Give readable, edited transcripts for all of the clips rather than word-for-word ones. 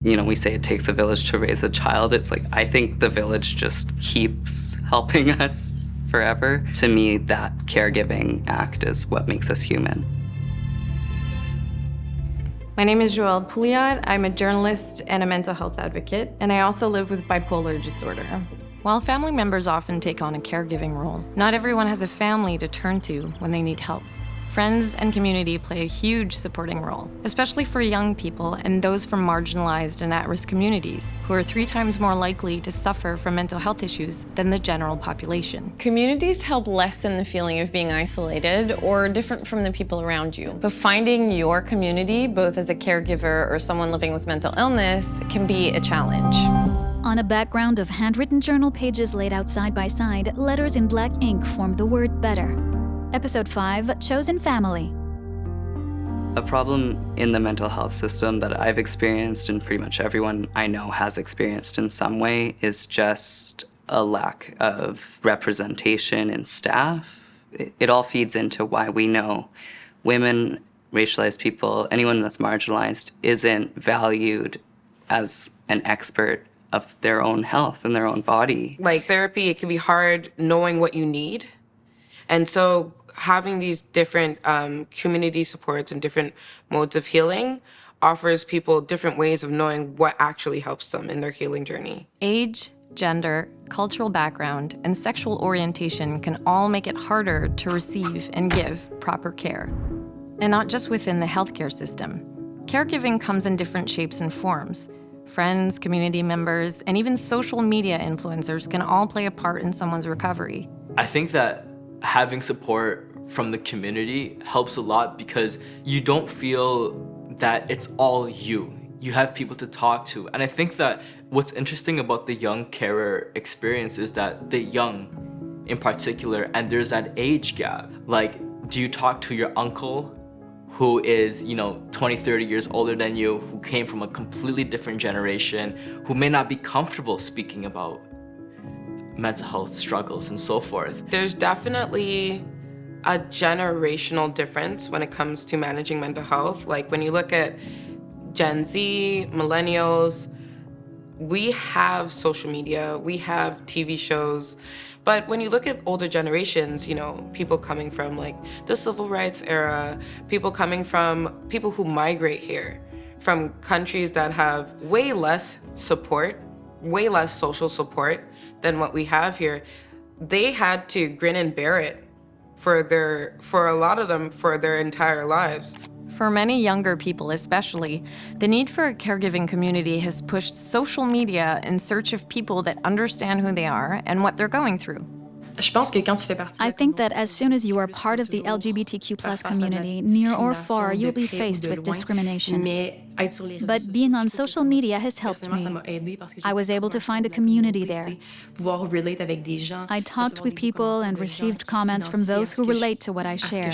We say it takes a village to raise a child. It's like, I think the village just keeps helping us forever. To me, that caregiving act is what makes us human. My name is Joëlle Pouliot. I'm a journalist and a mental health advocate, and I also live with bipolar disorder. While family members often take on a caregiving role, not everyone has a family to turn to when they need help. Friends and community play a huge supporting role, especially for young people and those from marginalized and at-risk communities who are 3 times more likely to suffer from mental health issues than the general population. Communities help lessen the feeling of being isolated or different from the people around you. But finding your community, both as a caregiver or someone living with mental illness, can be a challenge. On a background of handwritten journal pages laid out side by side, letters in black ink form the word better. Episode 5, Chosen Family. A problem in the mental health system that I've experienced, and pretty much everyone I know has experienced in some way, is just a lack of representation in staff. It all feeds into why we know women, racialized people, anyone that's marginalized isn't valued as an expert of their own health and their own body. Like therapy, it can be hard knowing what you need. And so having these different community supports and different modes of healing offers people different ways of knowing what actually helps them in their healing journey. Age, gender, cultural background, and sexual orientation can all make it harder to receive and give proper care. And not just within the healthcare system. Caregiving comes in different shapes and forms. Friends, community members, and even social media influencers can all play a part in someone's recovery. I think that having support from the community helps a lot because you don't feel that it's all you. You have people to talk to. And I think that what's interesting about the young carer experience is that the young in particular, and there's that age gap. Like, do you talk to your uncle who is, 20, 30 years older than you, who came from a completely different generation, who may not be comfortable speaking about mental health struggles and so forth? There's definitely a generational difference when it comes to managing mental health. Like when you look at Gen Z, millennials, we have social media, we have TV shows, but when you look at older generations, people coming from like the civil rights era, people who migrate here from countries that have way less support, way less social support than what we have here, they had to grin and bear it for a lot of them for their entire lives. For many younger people especially, the need for a caregiving community has pushed social media in search of people that understand who they are and what they're going through. I think that as soon as you are part of the LGBTQ+ community, near or far, you'll be faced with discrimination. But being on social media has helped me. I was able to find a community there. I talked with people and received comments from those who relate to what I share.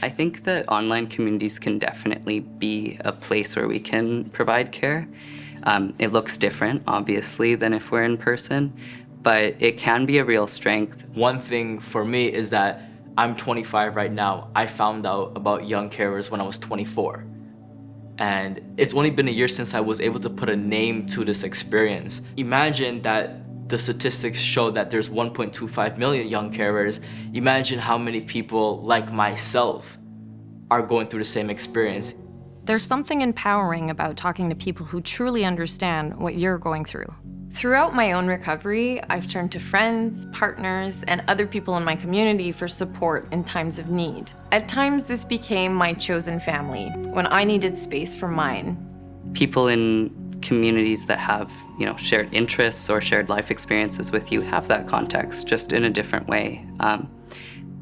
I think that online communities can definitely be a place where we can provide care. It looks different, obviously, than if we're in person, but it can be a real strength. One thing for me is that I'm 25 right now. I found out about young carers when I was 24. And it's only been a year since I was able to put a name to this experience. Imagine that the statistics show that there's 1.25 million young carers. Imagine how many people like myself are going through the same experience. There's something empowering about talking to people who truly understand what you're going through. Throughout my own recovery, I've turned to friends, partners, and other people in my community for support in times of need. At times, this became my chosen family when I needed space for mine. People in communities that have, shared interests or shared life experiences with you have that context, just in a different way.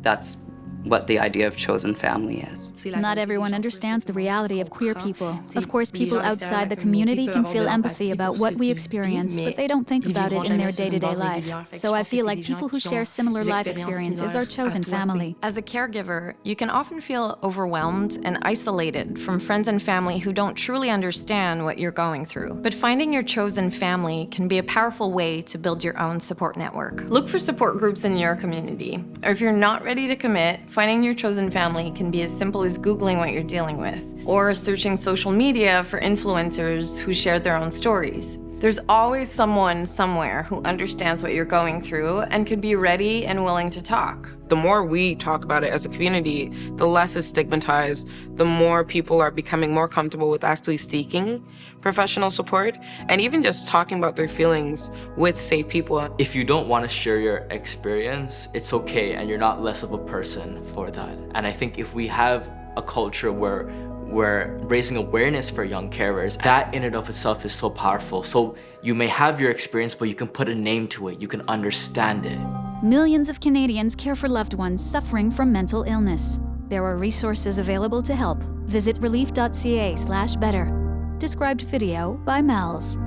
That's what the idea of chosen family is. Not everyone understands the reality of queer people. Of course, people outside the community can feel empathy about what we experience, but they don't think about it in their day-to-day life. So I feel like people who share similar life experiences are chosen family. As a caregiver, you can often feel overwhelmed and isolated from friends and family who don't truly understand what you're going through. But finding your chosen family can be a powerful way to build your own support network. Look for support groups in your community, or if you're not ready to commit, Finding your chosen family can be as simple as Googling what you're dealing with, or searching social media for influencers who shared their own stories. There's always someone somewhere who understands what you're going through and could be ready and willing to talk. The more we talk about it as a community, the less it's stigmatized, the more people are becoming more comfortable with actually seeking professional support, and even just talking about their feelings with safe people. If you don't want to share your experience, it's okay, and you're not less of a person for that. And I think if we have a culture where we're raising awareness for young carers, that in and of itself is so powerful. So you may have your experience, but you can put a name to it, you can understand it. Millions of Canadians care for loved ones suffering from mental illness. There are resources available to help. Visit relief.ca/better. Described video by Mel's.